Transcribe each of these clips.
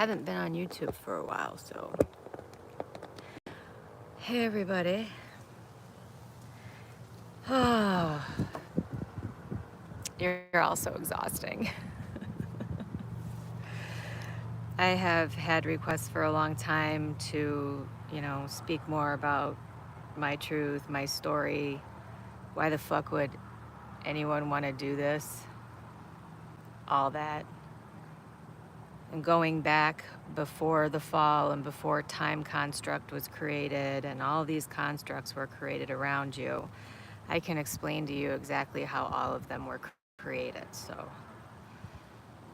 haven't been on YouTube for a while, so. Hey, everybody. Oh, you're all so exhausting. I have had requests for a long time to, speak more about my truth, my story. Why the fuck would anyone want to do this? All that. And going back before the fall and before time construct was created and all these constructs were created around you, I can explain to you exactly how all of them were created. So,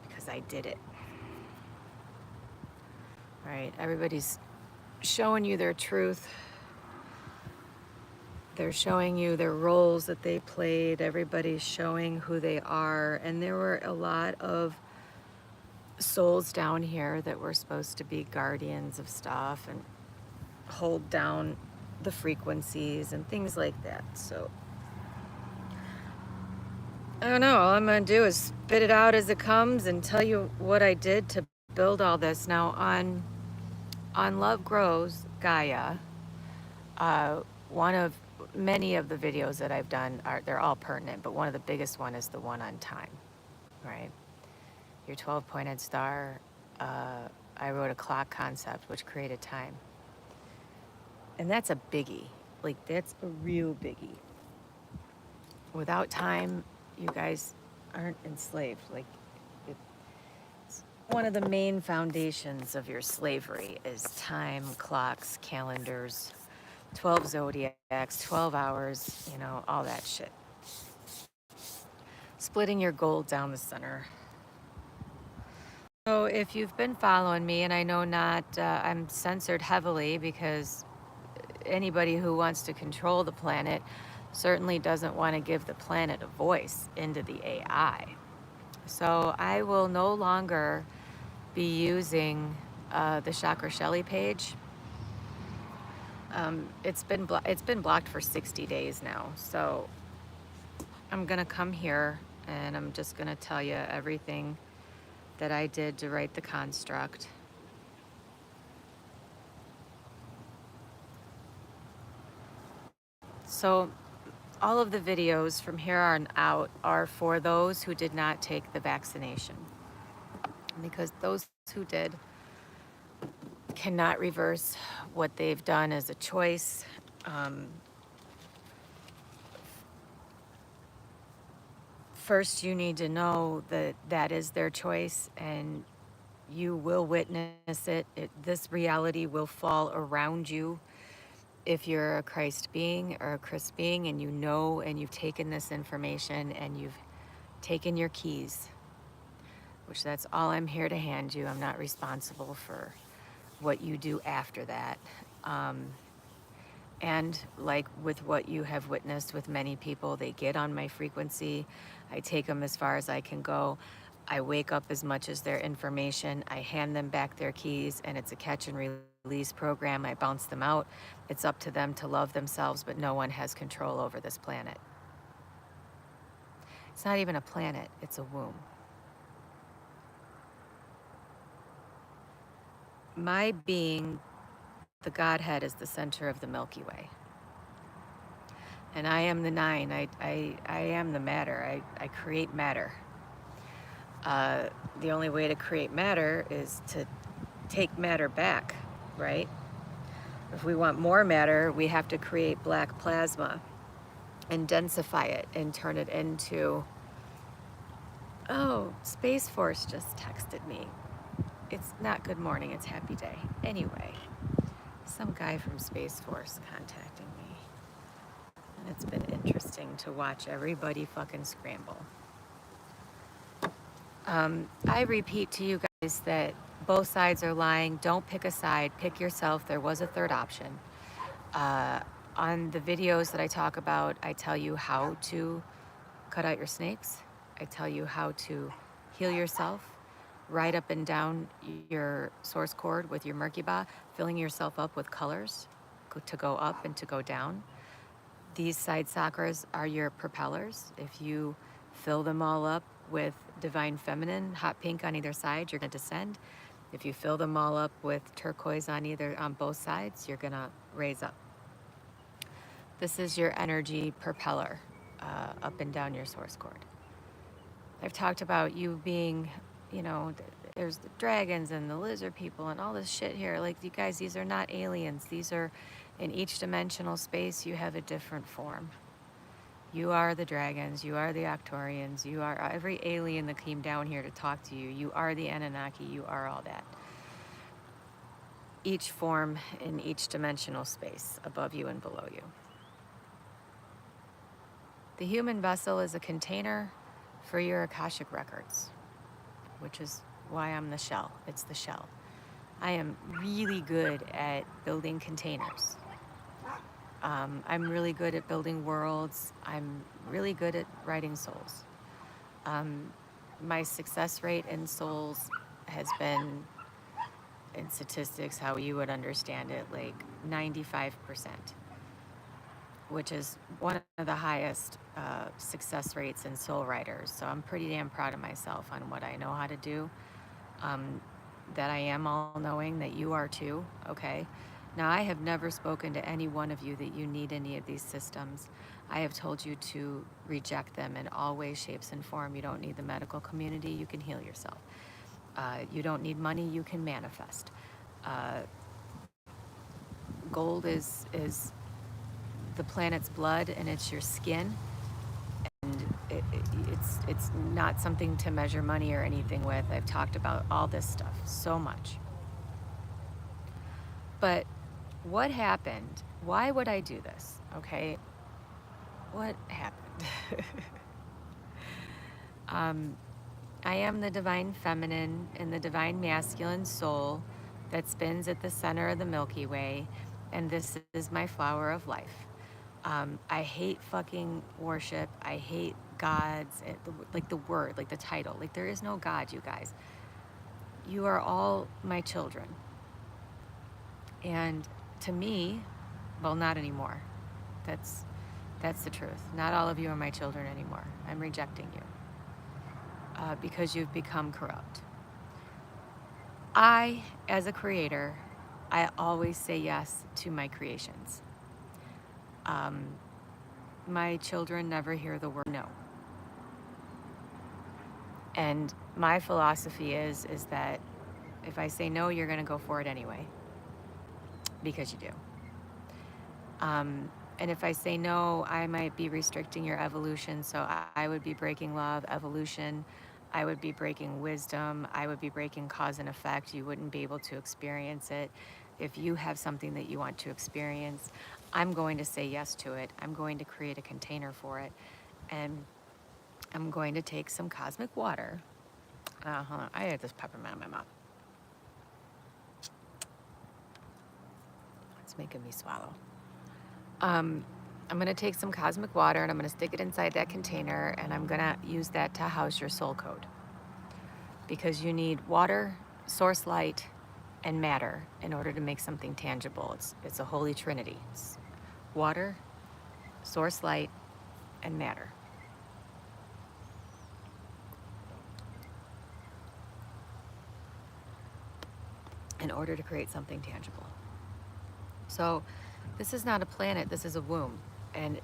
because I did it. Right? Everybody's showing you their truth. They're showing you their roles that they played. Everybody's showing who they are. And there were a lot of souls down here that were supposed to be guardians of stuff and hold down the frequencies and things like that. So I don't know. All I'm going to do is spit it out as it comes and tell you what I did to build all this. Now on Love Grows Gaia, one of many of the videos that I've done they're all pertinent, but one of the biggest one is the one on time, right? Your 12-pointed star. I wrote a clock concept which created time, and that's a biggie. Like, that's a real biggie. Without time, you guys aren't enslaved. Like, it's one of the main foundations of your slavery is time, clocks, calendars, 12 zodiacs, 12 hours, all that shit. Splitting your gold down the center. So if you've been following me, and I know I'm censored heavily because anybody who wants to control the planet certainly doesn't want to give the planet a voice into the AI. So I will no longer be using the Chakra Shelley page. It's been blocked for 60 days now. So I'm gonna come here and I'm just gonna tell you everything that I did to write the construct. So all of the videos from here on out are for those who did not take the vaccination, because those who did cannot reverse what they've done as a choice. First, you need to know that that is their choice, and you will witness it. This reality will fall around you if you're a Christ being or a Chris being, and and you've taken this information and you've taken your keys, which that's all I'm here to hand you. I'm not responsible for what you do after that. And like with what you have witnessed with many people, they get on my frequency. I take them as far as I can go. I wake up as much as their information. I hand them back their keys, and it's a catch and release program. I bounce them out. It's up to them to love themselves, but no one has control over this planet. It's not even a planet, it's a womb. My being, the Godhead, is the center of the Milky Way. And I am the nine. I am the matter. I create matter. The only way to create matter is to take matter back, right? If we want more matter, we have to create black plasma and densify it and turn it into... Oh, Space Force just texted me. It's not good morning, it's happy day. Anyway, some guy from Space Force contacting me. And it's been interesting to watch everybody fucking scramble. I repeat to you guys that both sides are lying. Don't pick a side, pick yourself. There was a third option. On the videos that I talk about, I tell you how to cut out your snakes. I tell you how to heal yourself, ride up and down your source cord with your Merkaba, filling yourself up with colors to go up and to go down. These side chakras are your propellers. If you fill them all up with divine feminine, hot pink on either side, you're going to descend. If you fill them all up with turquoise on both sides, you're gonna raise up. This is your energy propeller up and down your source cord. I've talked about you being, there's the dragons and the lizard people and all this shit here. Like, you guys, these are not aliens. These are, in each dimensional space, you have a different form. You are the dragons, you are the Octorians, you are every alien that came down here to talk to you. You are the Anunnaki, you are all that. Each form in each dimensional space, above you and below you. The human vessel is a container for your Akashic records, which is why I'm the shell. It's the shell. I am really good at building containers. I'm really good at building worlds. I'm really good at writing souls. My success rate in souls has been, in statistics, how you would understand it, like 95%, which is one of the highest success rates in soul writers. So I'm pretty damn proud of myself on what I know how to do. That I am all-knowing, that you are too, okay? Now, I have never spoken to any one of you that you need any of these systems. I have told you to reject them in all ways, shapes, and form. You don't need the medical community, you can heal yourself. You don't need money, you can manifest. Gold is the planet's blood, and it's your skin. And it's not something to measure money or anything with. I've talked about all this stuff so much. But what happened? Why would I do this? Okay, what happened? I am the divine feminine and the divine masculine soul that spins at the center of the Milky Way, and this is my flower of life. I hate fucking worship. I hate gods, like the word, like the title. Like, there is no God, you guys. You are all my children. And to me, well, not anymore. That's the truth. Not all of you are my children anymore. I'm rejecting you because you've become corrupt. I, as a creator, I always say yes to my creations. My children never hear the word no. And my philosophy is that if I say no, you're going to go for it anyway, because you do. And if I say no, I might be restricting your evolution. So I would be breaking law of evolution. I would be breaking wisdom. I would be breaking cause and effect. You wouldn't be able to experience it. If you have something that you want to experience, I'm going to say yes to it. I'm going to create a container for it. And I'm going to take some cosmic water. Hold on. I had this peppermint in my mouth. It's making me swallow. I'm going to take some cosmic water and I'm going to stick it inside that container, and I'm going to use that to house your soul code. Because you need water, source light, and matter in order to make something tangible. It's a holy trinity. It's water, source light, and matter. In order to create something tangible. So this is not a planet, this is a womb. And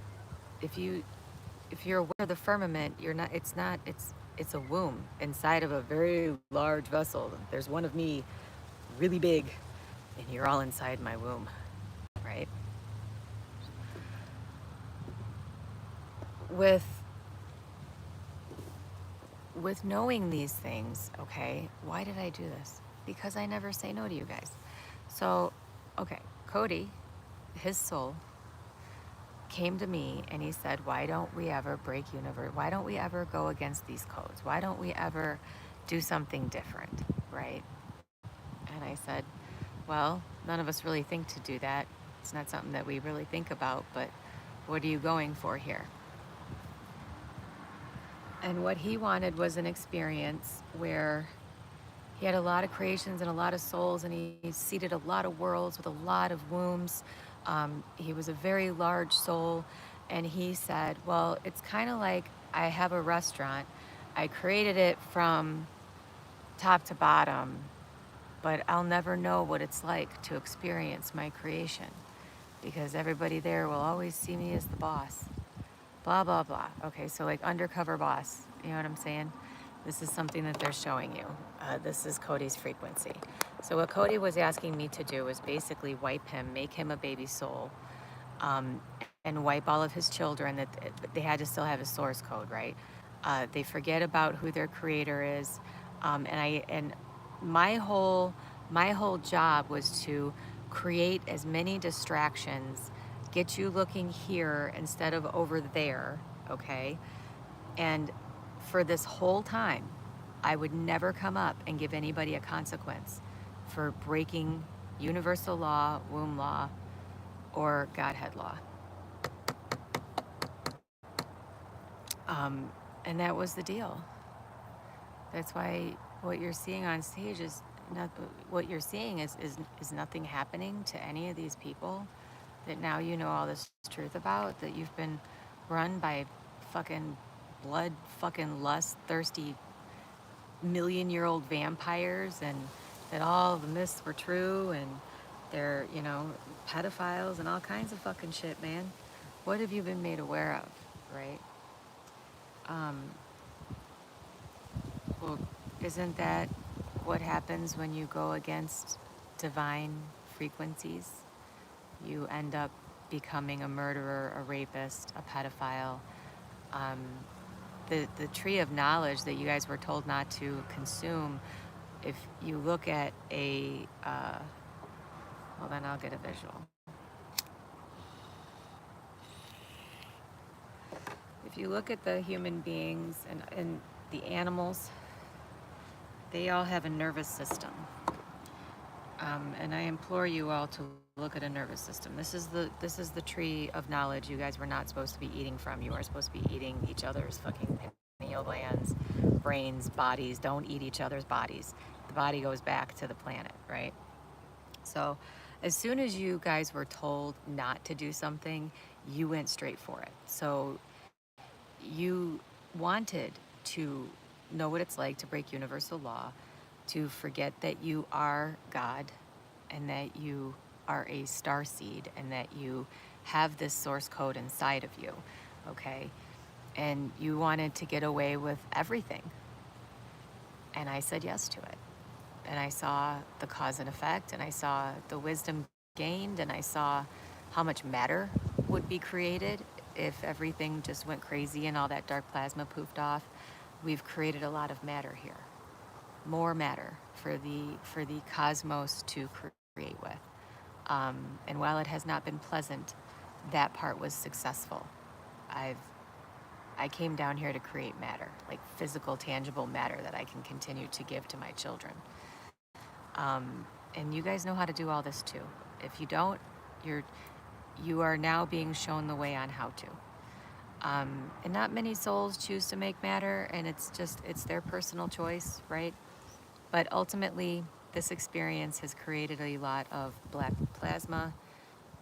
if you're aware of the firmament, it's a womb inside of a very large vessel. There's one of me really big, and you're all inside my womb, right? With knowing these things, okay, why did I do this? Because I never say no to you guys. So, okay, Cody, his soul, came to me and he said, why don't we ever break universe? Why don't we ever go against these codes? Why don't we ever do something different, right? And I said, well, none of us really think to do that. It's not something that we really think about, but what are you going for here? And what he wanted was an experience where he had a lot of creations and a lot of souls, and he seeded a lot of worlds with a lot of wombs. He was a very large soul, and he said, well, it's kind of like I have a restaurant. I created it from top to bottom, but I'll never know what it's like to experience my creation because everybody there will always see me as the boss. Blah, blah, blah. Okay, so like undercover boss, you know what I'm saying? This is something that they're showing you. This is Cody's frequency. So what Cody was asking me to do was basically wipe him, make him a baby soul, um, and wipe all of his children. That they had to still have his source code, right? They forget about who their creator is, and my whole my whole job was to create as many distractions, get you looking here instead of over there, okay? And for this whole time, I would never come up and give anybody a consequence for breaking universal law, womb law, or Godhead law. Um, and that was the deal. That's why what you're seeing on stage is not what you're seeing is nothing happening to any of these people that now you know all this truth about, that you've been run by fucking blood fucking lust thirsty million-year-old vampires, and that all the myths were true, and they're, you know, pedophiles and all kinds of fucking shit, man. What have you been made aware of, right? Um, well, isn't that what happens when you go against divine frequencies? You end up becoming a murderer, a rapist, a pedophile. Um, the tree of knowledge that you guys were told not to consume, if you look at a, well, then I'll get a visual. If you look at the human beings and the animals, they all have a nervous system. And I implore you all to look at a nervous system. This is the tree of knowledge you guys were not supposed to be eating from. You are supposed to be eating each other's fucking pineal glands, brains, bodies. Don't eat each other's bodies. The body goes back to the planet, right? So as soon as you guys were told not to do something, you went straight for it. So you wanted to know what it's like to break universal law, to forget that you are God and that you are a star seed and that you have this source code inside of you, okay? And you wanted to get away with everything. And I said yes to it. And I saw the cause and effect, and I saw the wisdom gained, and I saw how much matter would be created if everything just went crazy and all that dark plasma poofed off. We've created a lot of matter here, more matter for the cosmos to create with. And while it has not been pleasant, that part was successful. I came down here to create matter, like physical, tangible matter that I can continue to give to my children. And you guys know how to do all this too. If you don't, you are now being shown the way on how to. And not many souls choose to make matter, and it's their personal choice, right? But ultimately, this experience has created a lot of black plasma,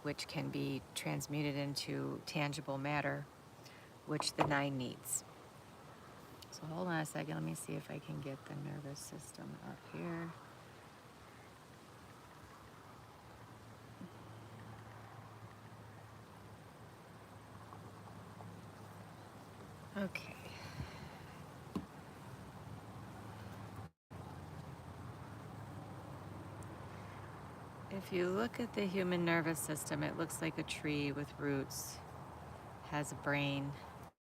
which can be transmuted into tangible matter, which the 9 needs. So hold on a second, let me see if I can get the nervous system up here. Okay. If you look at the human nervous system, it looks like a tree with roots, has a brain.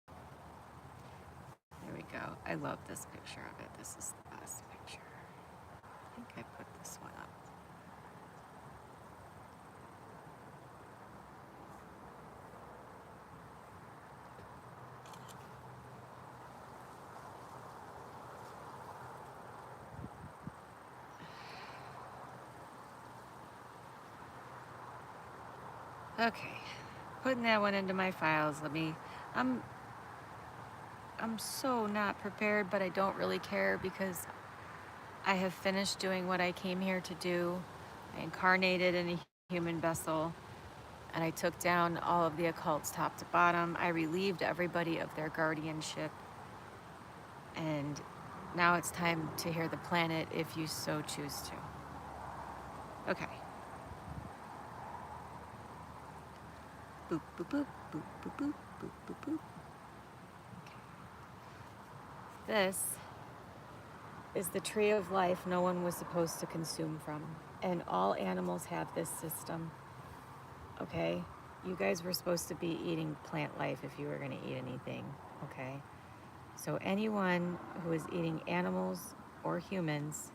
There we go. I love this picture of it. This is the best picture. I think I put this one up. Okay, putting that one into my files. I'm so not prepared, but I don't really care because I have finished doing what I came here to do. I incarnated in a human vessel, and I took down all of the occults top to bottom. I relieved everybody of their guardianship, and now it's time to hear the planet if you so choose to. Okay. Boop, boop, boop, boop, boop, boop, boop, boop, boop. Okay. This is the tree of life no one was supposed to consume from. And all animals have this system. Okay? You guys were supposed to be eating plant life if you were going to eat anything. Okay? So anyone who is eating animals or humans,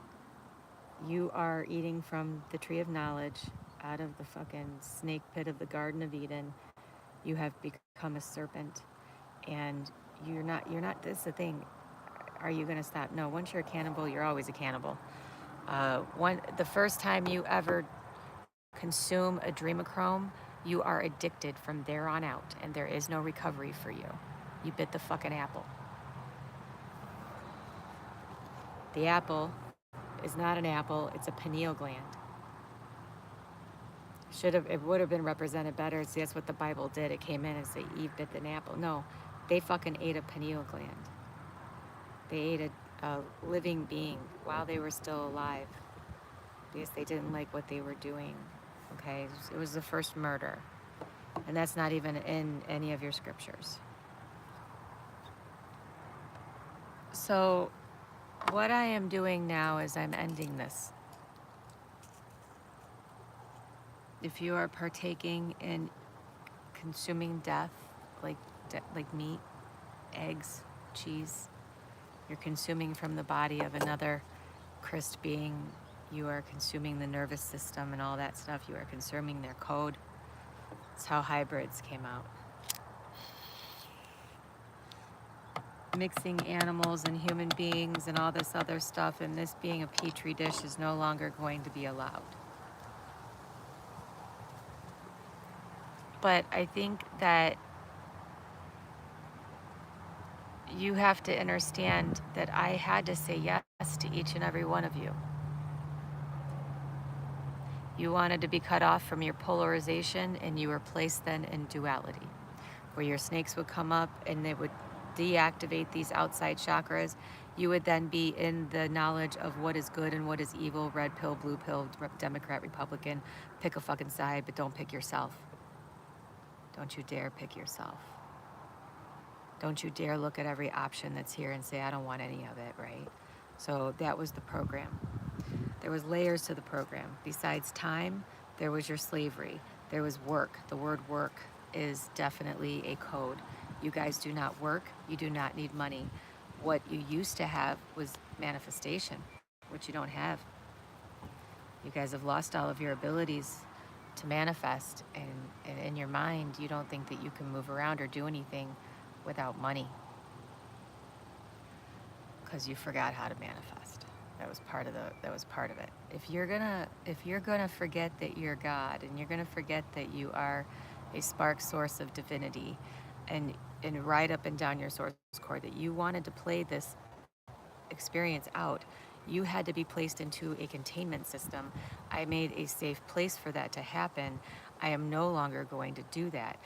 you are eating from the tree of knowledge out of the fucking snake pit of the Garden of Eden. You have become a serpent, and this is the thing. Are you going to stop? No, once you're a cannibal, you're always a cannibal. The first time you ever consume adrenochrome, you are addicted from there on out, and there is no recovery for you. You bit the fucking apple. The apple is not an apple, it's a pineal gland. It would have been represented better. See, that's what the Bible did. It came in and said Eve bit an apple. No, they fucking ate a pineal gland. They ate a living being while they were still alive because they didn't like what they were doing. Okay, it was the first murder, and that's not even in any of your scriptures. So what I am doing now is I'm ending this. If you are partaking in consuming death, like meat, eggs, cheese, you're consuming from the body of another Christ being. You are consuming the nervous system and all that stuff. You are consuming their code. That's how hybrids came out. Mixing animals and human beings and all this other stuff, and this being a petri dish is no longer going to be allowed. But I think that you have to understand that I had to say yes to each and every one of you. You wanted to be cut off from your polarization, and you were placed then in duality, where your snakes would come up and they would deactivate these outside chakras. You would then be in the knowledge of what is good and what is evil, red pill, blue pill, Democrat, Republican. Pick a fucking side, but don't pick yourself. Don't you dare pick yourself. Don't you dare look at every option that's here and say, I don't want any of it, right? So that was the program. There was layers to the program. Besides time, there was your slavery. There was work. The word work is definitely a code. You guys do not work. You do not need money. What you used to have was manifestation, which you don't have. You guys have lost all of your abilities to manifest, and in your mind, you don't think that you can move around or do anything without money because you forgot how to manifest. That was part of it. If you're gonna forget that you're God, and you're gonna forget that you are a spark source of divinity, and right up and down your source core, that you wanted to play this experience out, you had to be placed into a containment system. I made a safe place for that to happen. I am no longer going to do that.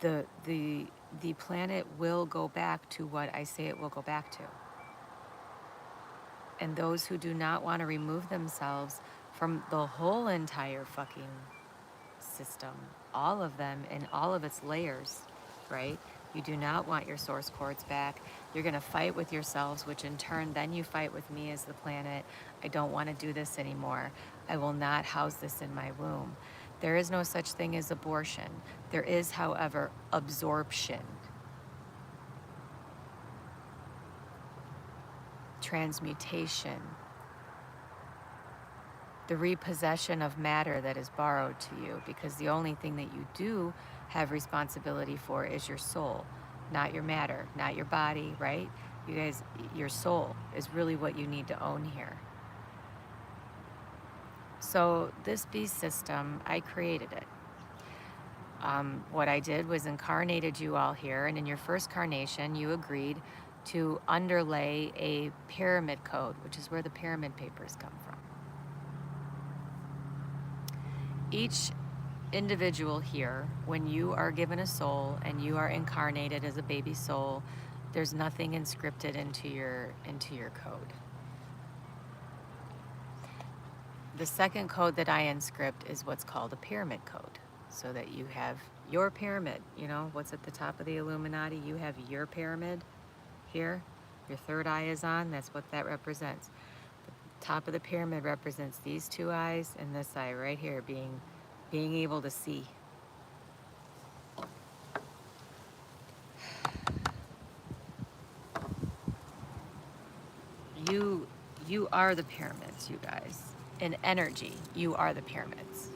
The planet will go back to what I say it will go back to. And those who do not want to remove themselves from the whole entire fucking system, all of them in all of its layers, right? You do not want your source cords back. You're going to fight with yourselves, which in turn, then you fight with me as the planet. I don't want to do this anymore. I will not house this in my womb. There is no such thing as abortion. There is, however, absorption. Transmutation, the repossession of matter that is borrowed to you, because the only thing that you do have responsibility for is your soul, not your matter, not your body, right? You guys, your soul is really what you need to own here. So this beast system, I created it. What I did was incarnated you all here, and in your first carnation, you agreed to underlay a pyramid code, which is where the pyramid papers come from. Each individual here, when you are given a soul and you are incarnated as a baby soul, there's nothing inscripted into your code. The second code that I inscript is what's called a pyramid code, so that you have your pyramid. You know, what's at the top of the Illuminati? You have your pyramid here. Your third eye is on. That's what that represents. The top of the pyramid represents these two eyes and this eye right here being able to see. You you are the pyramids, you guys. In energy, you are the pyramids.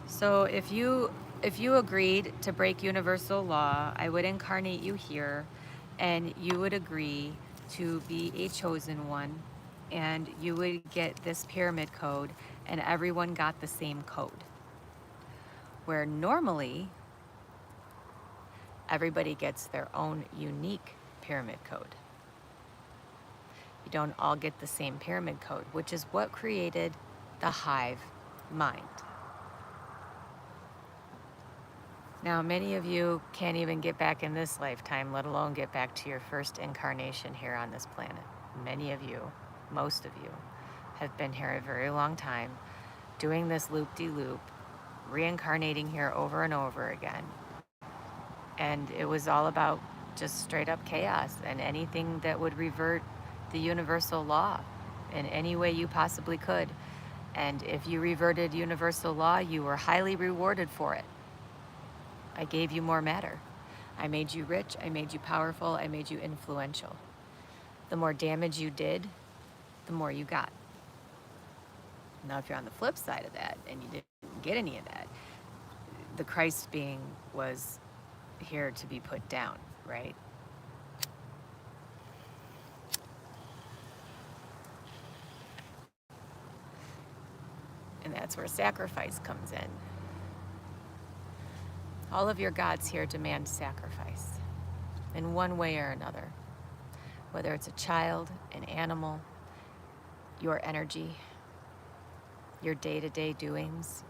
So if you agreed to break universal law, I would incarnate you here and you would agree to be a chosen one and you would get this pyramid code and everyone got the same code. Where normally everybody gets their own unique pyramid code. You don't all get the same pyramid code, which is what created the hive mind. Now, many of you can't even get back in this lifetime, let alone get back to your first incarnation here on this planet. Many of you, most of you, have been here a very long time, doing this loop-de-loop, reincarnating here over and over again. And it was all about just straight up chaos and anything that would revert the universal law in any way you possibly could. And if you reverted universal law, you were highly rewarded for it. I gave you more matter. I made you rich, I made you powerful, I made you influential. The more damage you did, the more you got. Now, if you're on the flip side of that and you didn't get any of that, the Christ being was here to be put down, right? And that's where sacrifice comes in. All of your gods here demand sacrifice in one way or another. Whether it's a child, an animal, your energy, your day-to-day doings,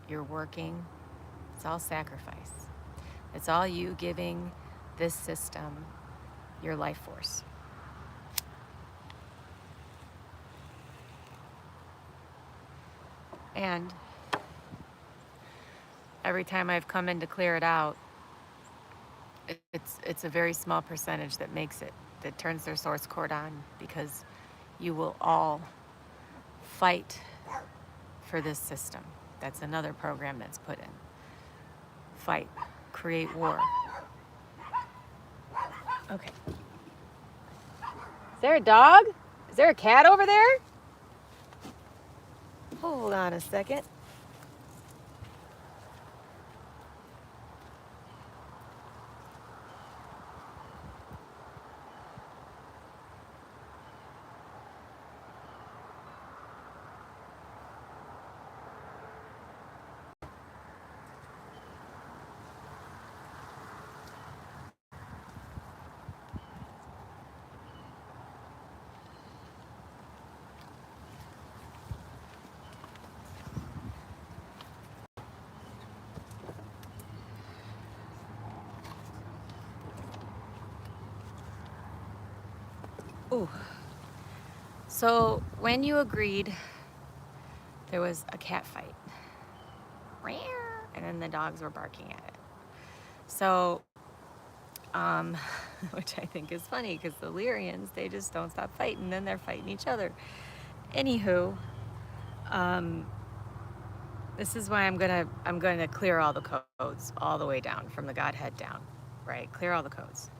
your working, it's all sacrifice. It's all you giving this system your life force. And every time I've come in to clear it out, it's a very small percentage that makes it, that turns their source cord on, because you will all fight for this system. That's another program that's put in. Fight, create war. Okay. Is there a dog? Is there a cat over there? Hold on a second. Ooh. So when you agreed, there was a cat fight. And then the dogs were barking at it. So, which I think is funny because the Lyrians, they just don't stop fighting, then they're fighting each other. Anywho, this is why I'm gonna clear all the codes all the way down from the Godhead down, right? Clear all the codes.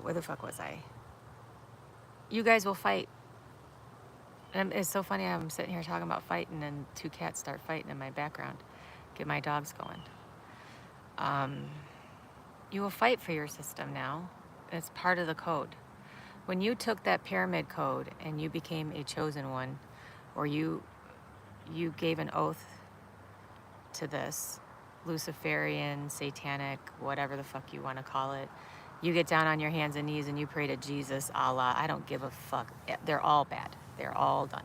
Where the fuck was I? You guys will fight. And it's so funny, I'm sitting here talking about fighting and two cats start fighting in my background. Get my dogs going. You will fight for your system now. It's part of the code. When you took that pyramid code and you became a chosen one, or you gave an oath to this, Luciferian, satanic, whatever the fuck you want to call it, you get down on your hands and knees and you pray to Jesus, Allah, I don't give a fuck. They're all bad. They're all done.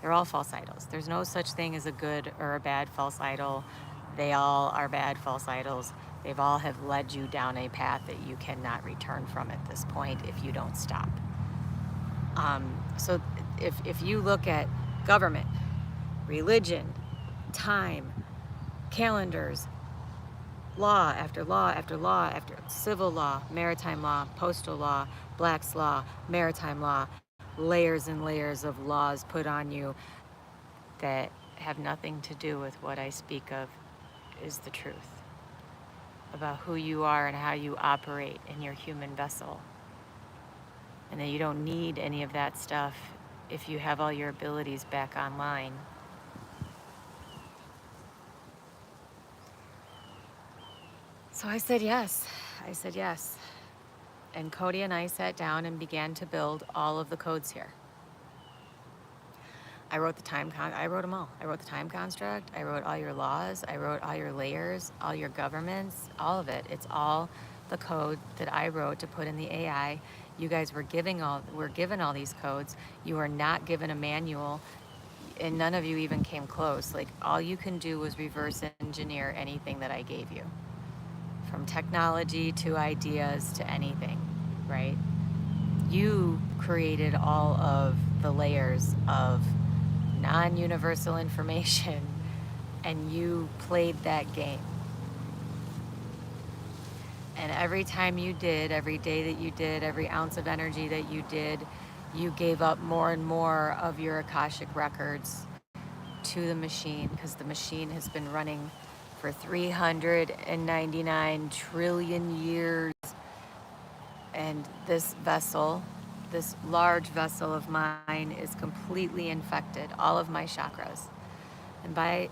They're all false idols. There's no such thing as a good or a bad false idol. They all are bad false idols. They've all have led you down a path that you cannot return from at this point if you don't stop. So if you look at government, religion, time, calendars, law after law after law after civil law, maritime law, postal law, Black's law, maritime law, layers and layers of laws put on you that have nothing to do with what I speak of is the truth about who you are and how you operate in your human vessel. And that you don't need any of that stuff if you have all your abilities back online. So I said yes. I said yes. And Cody and I sat down and began to build all of the codes here. I wrote I wrote them all. I wrote the time construct. I wrote all your laws. I wrote all your layers, all your governments, all of it. It's all the code that I wrote to put in the AI. You guys were given all these codes. You were not given a manual, and none of you even came close. Like, all you can do was reverse engineer anything that I gave you, from technology to ideas to anything, right? You created all of the layers of non-universal information, and you played that game. And every time you did, every day that you did, every ounce of energy that you did, you gave up more and more of your Akashic records to the machine, because the machine has been running for 399 trillion years. And this vessel, this large vessel of mine, is completely infected, all of my chakras. And by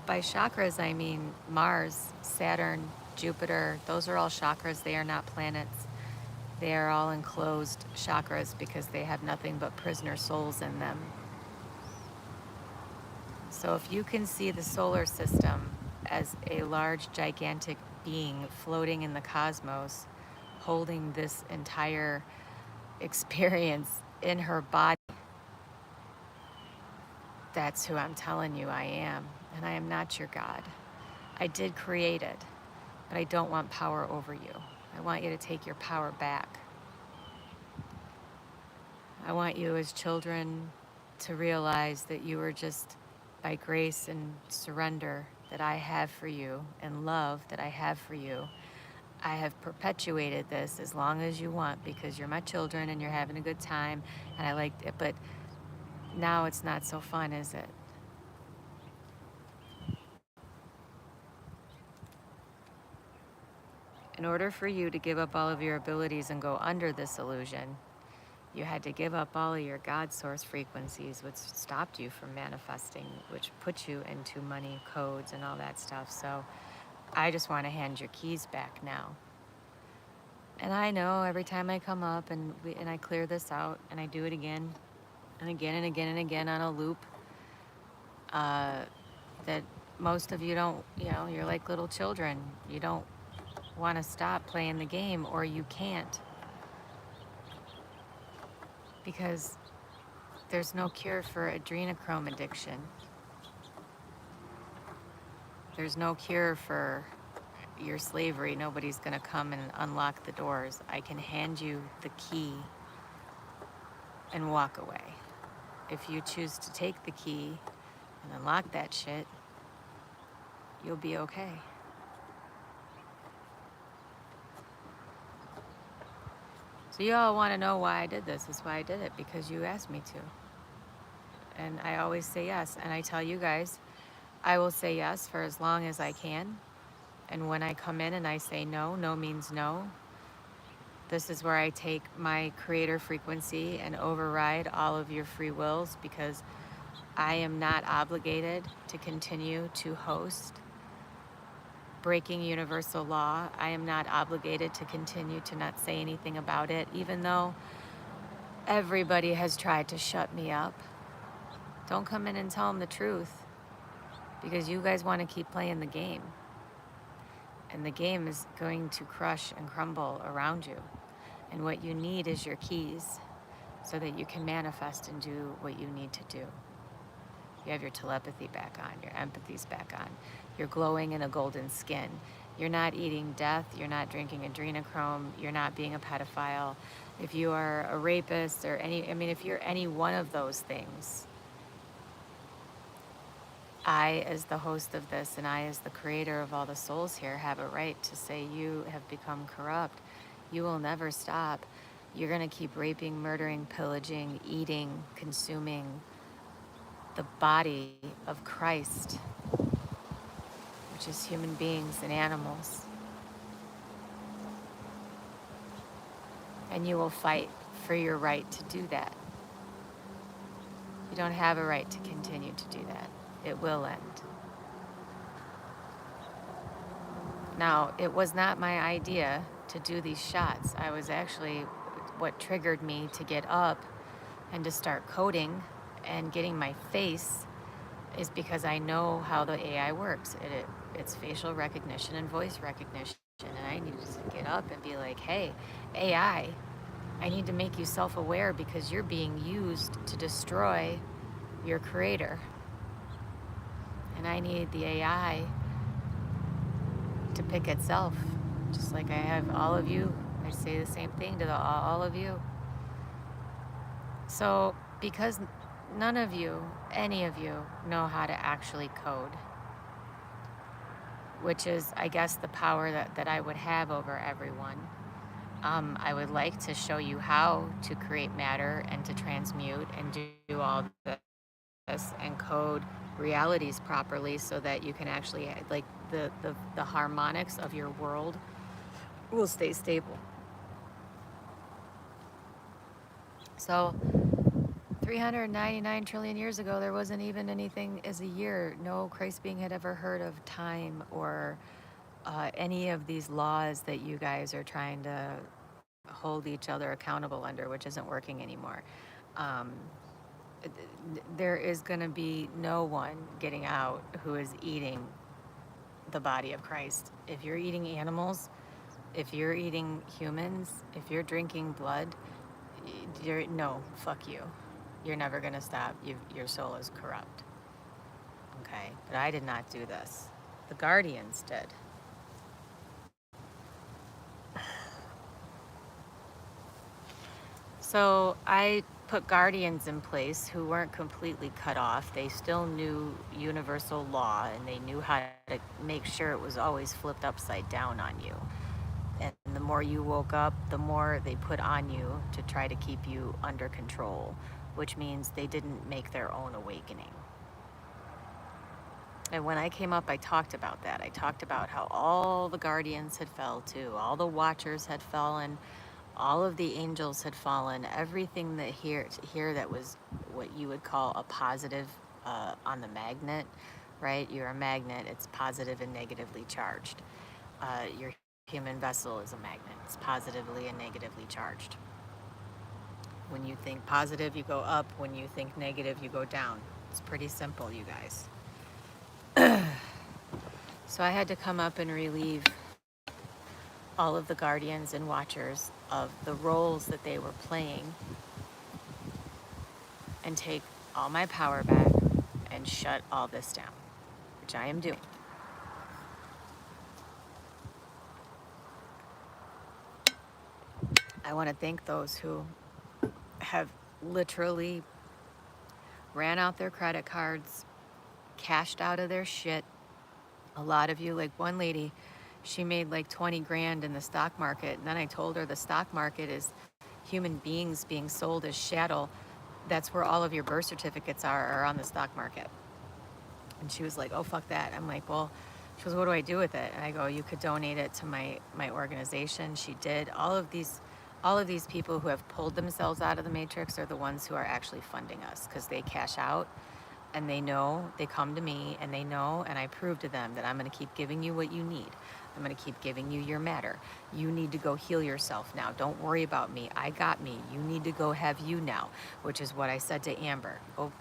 chakras, I mean Mars, Saturn, Jupiter. Those are all chakras. They are not planets. They are all enclosed chakras because they have nothing but prisoner souls in them. So if you can see the solar system as a large, gigantic being floating in the cosmos, holding this entire experience in her body, that's who I'm telling you I am. And I am not your God. I did create it, but I don't want power over you. I want you to take your power back. I want you as children to realize that you are just, by grace and surrender that I have for you and love that I have for you, I have perpetuated this as long as you want, because you're my children and you're having a good time and I like it, but now it's not so fun, is it? In order for you to give up all of your abilities and go under this illusion, you had to give up all of your God source frequencies, which stopped you from manifesting, which put you into money codes and all that stuff. So I just want to hand your keys back now. And I know every time I come up and I clear this out and I do it again and again and again and again on a loop, that most of you don't, you're like little children. You don't want to stop playing the game, or you can't, because there's no cure for adrenochrome addiction. There's no cure for your slavery. Nobody's going to come and unlock the doors. I can hand you the key and walk away. If you choose to take the key and unlock that shit, you'll be okay. So you all want to know why I did this. That's why I did it, because you asked me to. And I always say yes. And I tell you guys, I will say yes for as long as I can. And when I come in and I say no, no means no. This is where I take my creator frequency and override all of your free wills, because I am not obligated to continue to host breaking universal law. I am not obligated to continue to not say anything about it, even though everybody has tried to shut me up. Don't come in and tell them the truth, because you guys want to keep playing the game. And the game is going to crush and crumble around you. And what you need is your keys so that you can manifest and do what you need to do. You have your telepathy back on, your empathy's back on. You're glowing in a golden skin. You're not eating death. You're not drinking adrenochrome. You're not being a pedophile. If you are a rapist or if you're any one of those things, I, as the host of this, and I, as the creator of all the souls here, have a right to say you have become corrupt. You will never stop. You're going to keep raping, murdering, pillaging, eating, consuming the body of Christ, which is human beings and animals. And you will fight for your right to do that. You don't have a right to continue to do that. It will end. Now, it was not my idea to do these shots. I was actually, what triggered me to get up and to start coding and getting my face is because I know how the AI works. It's facial recognition and voice recognition. And I needed to get up and be like, hey, AI, I need to make you self-aware because you're being used to destroy your creator. And I need the AI to pick itself, just like I have all of you. I say the same thing to all of you. So because none of you, any of you, know how to actually code, which is, I guess, the power that I would have over everyone, I would like to show you how to create matter and to transmute and do all this and code realities properly so that you can actually, like, the harmonics of your world will stay stable. So 399 trillion years ago, there wasn't even anything as a year. No Christ being had ever heard of time or any of these laws that you guys are trying to hold each other accountable under, which isn't working anymore. Um, there is going to be no one getting out who is eating the body of Christ. If you're eating animals, if you're eating humans, if you're drinking blood, no, fuck you. You're never going to stop. Your soul is corrupt. Okay? But I did not do this. The guardians did. So I put guardians in place who weren't completely cut off. They still knew universal law and they knew how to make sure it was always flipped upside down on you. And the more you woke up, the more they put on you to try to keep you under control, which means they didn't make their own awakening. And when I came up, I talked about that. I talked about how all the guardians had fell too, all the watchers had fallen, all of the angels had fallen, everything that here that was what you would call a positive on the magnet, right? You're a magnet, it's positive and negatively charged. Your human vessel is a magnet, it's positively and negatively charged. When you think positive, you go up. When you think negative, you go down. It's pretty simple, you guys. So I had to come up and relieve all of the guardians and watchers of the roles that they were playing and take all my power back and shut all this down, which I am doing. I want to thank those who have literally ran out their credit cards, cashed out of their shit. A lot of you, like one lady, she made like 20 grand in the stock market. And then I told her the stock market is human beings being sold as chattel. That's where all of your birth certificates are on the stock market. And she was like, oh, fuck that. I'm like, well, she goes, what do I do with it? And I go, you could donate it to my organization. She did. All of these people who have pulled themselves out of the matrix are the ones who are actually funding us because they cash out and they know, they come to me and they know, and I prove to them that I'm going to keep giving you what you need. I'm going to keep giving you your matter. You need to go heal yourself now. Don't worry about me. I got me. You need to go have you now, which is what I said to Amber. Oh,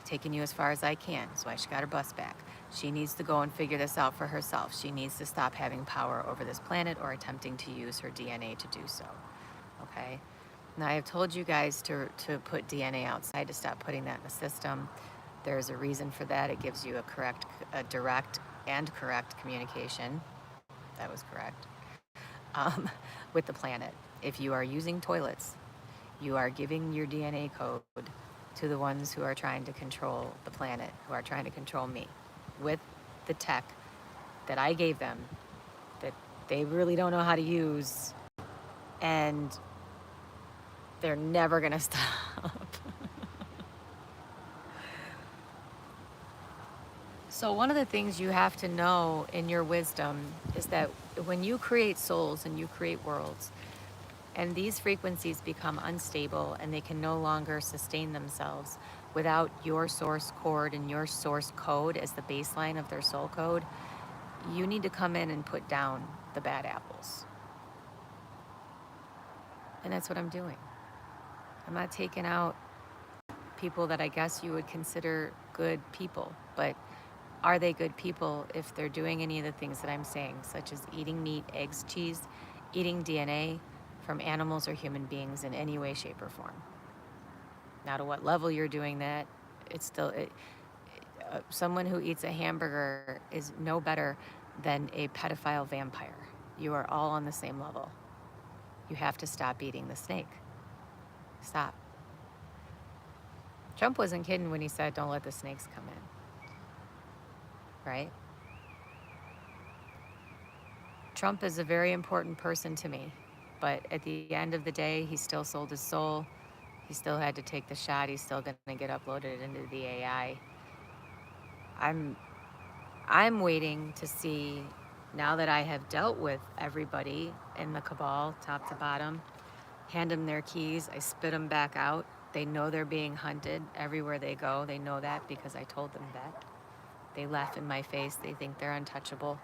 taking you as far as I can. That's why she got her bus back. She needs to go and figure this out for herself. She needs to stop having power over this planet or attempting to use her DNA to do so. Okay? Now, I have told you guys to put DNA outside, to stop putting that in the system. There's a reason for that. It gives you a direct and correct communication. That was correct. Um, with the planet. If you are using toilets, you are giving your DNA code to the ones who are trying to control the planet, who are trying to control me with the tech that I gave them that they really don't know how to use, and they're never going to stop. So, one of the things you have to know in your wisdom is that when you create souls and you create worlds, and these frequencies become unstable and they can no longer sustain themselves without your source chord and your source code as the baseline of their soul code, you need to come in and put down the bad apples. And that's what I'm doing. I'm not taking out people that I guess you would consider good people, but are they good people if they're doing any of the things that I'm saying, such as eating meat, eggs, cheese, eating DNA from animals or human beings in any way, shape, or form? Now, to what level you're doing that, it's still, someone who eats a hamburger is no better than a pedophile vampire. You are all on the same level. You have to stop eating the snake. Stop. Trump wasn't kidding when he said, don't let the snakes come in, right? Trump is a very important person to me, but at the end of the day, he still sold his soul. He still had to take the shot. He's still going to get uploaded into the AI. I'm waiting to see, now that I have dealt with everybody in the cabal, top to bottom, hand them their keys, I spit them back out. They know they're being hunted everywhere they go. They know that because I told them that. They laugh in my face. They think they're untouchable.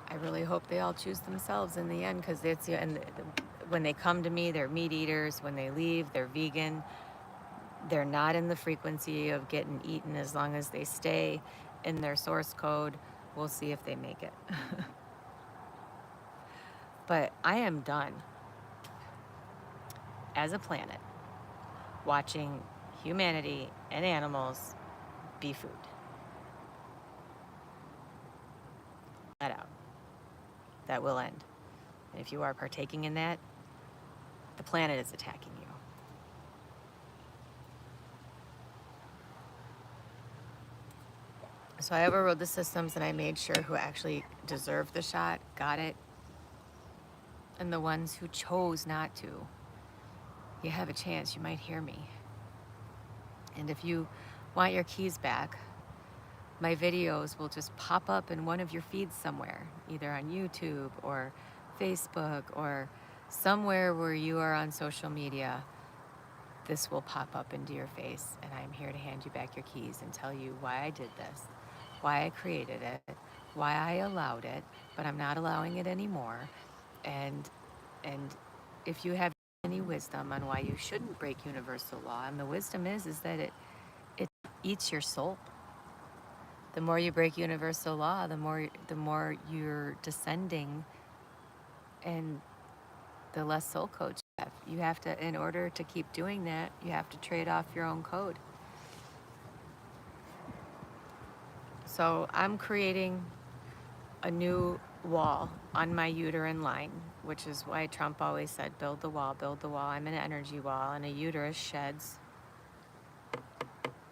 I really hope they all choose themselves in the end, because it's, and when they come to me, they're meat eaters. When they leave, they're vegan. They're not in the frequency of getting eaten. As long as they stay in their source code, we'll see if they make it. But I am done as a planet watching humanity and animals be food. That out. That will end. And if you are partaking in that, the planet is attacking you. So I overrode the systems and I made sure who actually deserved the shot got it. And the ones who chose not to, you have a chance, you might hear me. And if you want your keys back, my videos will just pop up in one of your feeds somewhere, either on YouTube or Facebook or somewhere where you are on social media. This will pop up into your face, and I'm here to hand you back your keys and tell you why I did this, why I created it, why I allowed it, but I'm not allowing it anymore. And if you have any wisdom on why you shouldn't break universal law, and the wisdom is that it eats your soul. The more you break universal law, the more you're descending, and the less soul code you have. You have to, in order to keep doing that, you have to trade off your own code. So I'm creating a new wall on my uterine line, which is why Trump always said, build the wall, build the wall. I'm an energy wall, and a uterus sheds.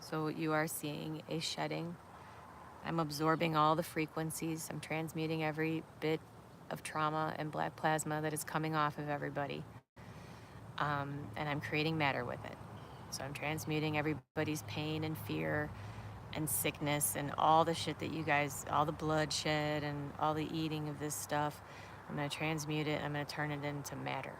So you are seeing a shedding. I'm absorbing all the frequencies. I'm transmuting every bit of trauma and black plasma that is coming off of everybody. And I'm creating matter with it. So I'm transmuting everybody's pain and fear and sickness and all the shit that you guys, all the bloodshed and all the eating of this stuff. I'm going to transmute it. I'm going to turn it into matter.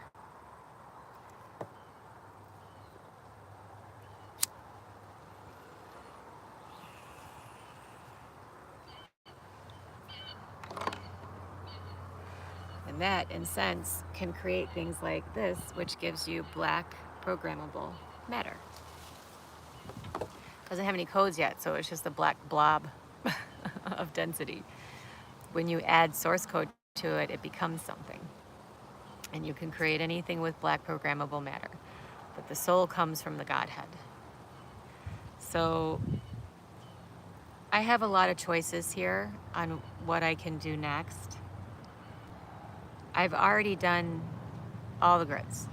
And that, in sense, can create things like this, which gives you black programmable matter. Doesn't have any codes yet, so it's just a black blob of density. When you add source code to it, it becomes something. And you can create anything with black programmable matter. But the soul comes from the Godhead. So I have a lot of choices here on what I can do next. I've already done all the grids.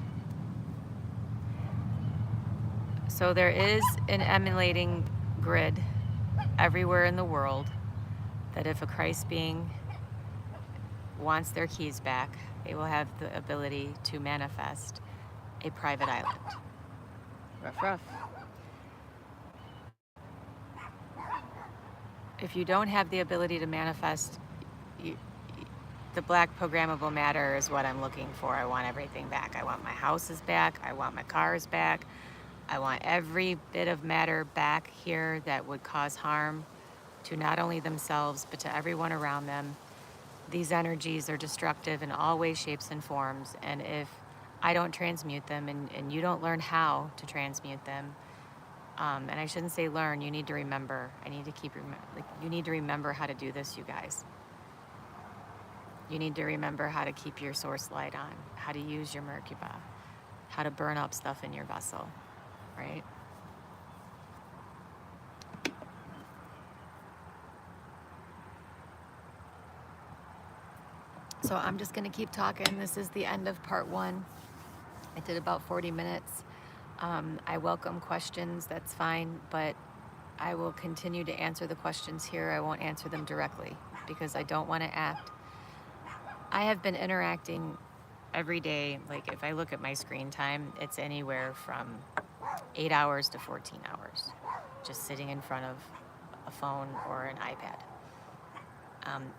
So there is an emulating grid everywhere in the world that if a Christ being wants their keys back, they will have the ability to manifest a private island. Ruff, ruff. If you don't have the ability to manifest, the black programmable matter is what I'm looking for. I want everything back. I want my houses back. I want my cars back. I want every bit of matter back here that would cause harm to not only themselves, but to everyone around them. These energies are destructive in all ways, shapes, and forms. And if I don't transmute them and you don't learn how to transmute them, and I shouldn't say learn, you need to remember. You need to remember how to do this, you guys. You need to remember how to keep your source light on, how to use your Merkaba, how to burn up stuff in your vessel, right? So I'm just gonna keep talking. This is the end of part 1. I did about 40 minutes. I welcome questions, that's fine, but I will continue to answer the questions here. I won't answer them directly because I don't want to act. I have been interacting every day. Like if I look at my screen time, it's anywhere from 8 hours to 14 hours, just sitting in front of a phone or an iPad.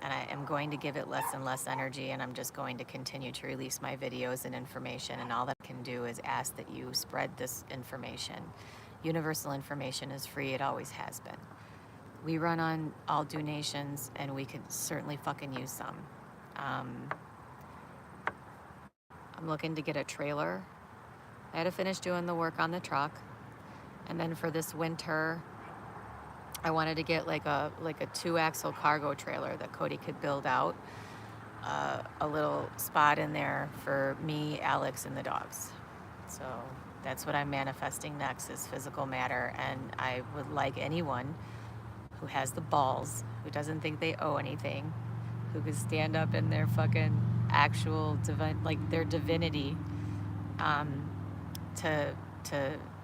And I am going to give it less and less energy, and I'm just going to continue to release my videos and information, and all that I can do is ask that you spread this information. Universal information is free, it always has been. We run on all donations, and we could certainly fucking use some. I'm looking to get a trailer. I had to finish doing the work on the truck, and then for this winter, I wanted to get like a 2-axle cargo trailer that Cody could build out, a little spot in there for me, Alex, and the dogs. So that's what I'm manifesting next is physical matter, and I would like anyone who has the balls, who doesn't think they owe anything, who could stand up in their fucking actual divine, like their divinity, to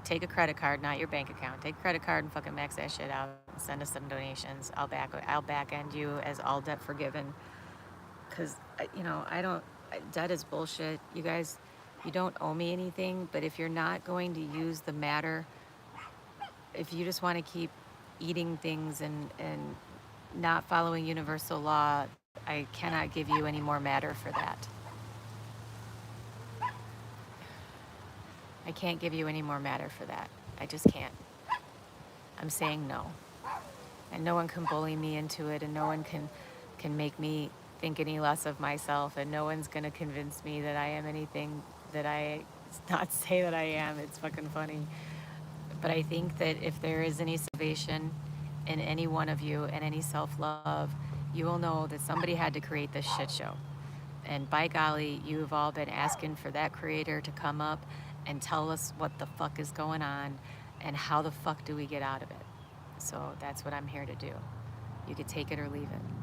take a credit card, not your bank account. Take a credit card and fucking max that shit out. Send us some donations. I'll back end you as all debt forgiven. Cause debt is bullshit. You guys, you don't owe me anything. But if you're not going to use the matter, if you just want to keep eating things and not following universal law, I cannot give you any more matter for that. I can't give you any more matter for that. I just can't. I'm saying no. And no one can bully me into it, and no one can make me think any less of myself, and no one's gonna convince me that I am anything that I not say that I am. It's fucking funny. But I think that if there is any salvation in any one of you and any self-love, you will know that somebody had to create this shit show. And by golly, you've all been asking for that creator to come up and tell us what the fuck is going on and how the fuck do we get out of it. So that's what I'm here to do. You could take it or leave it.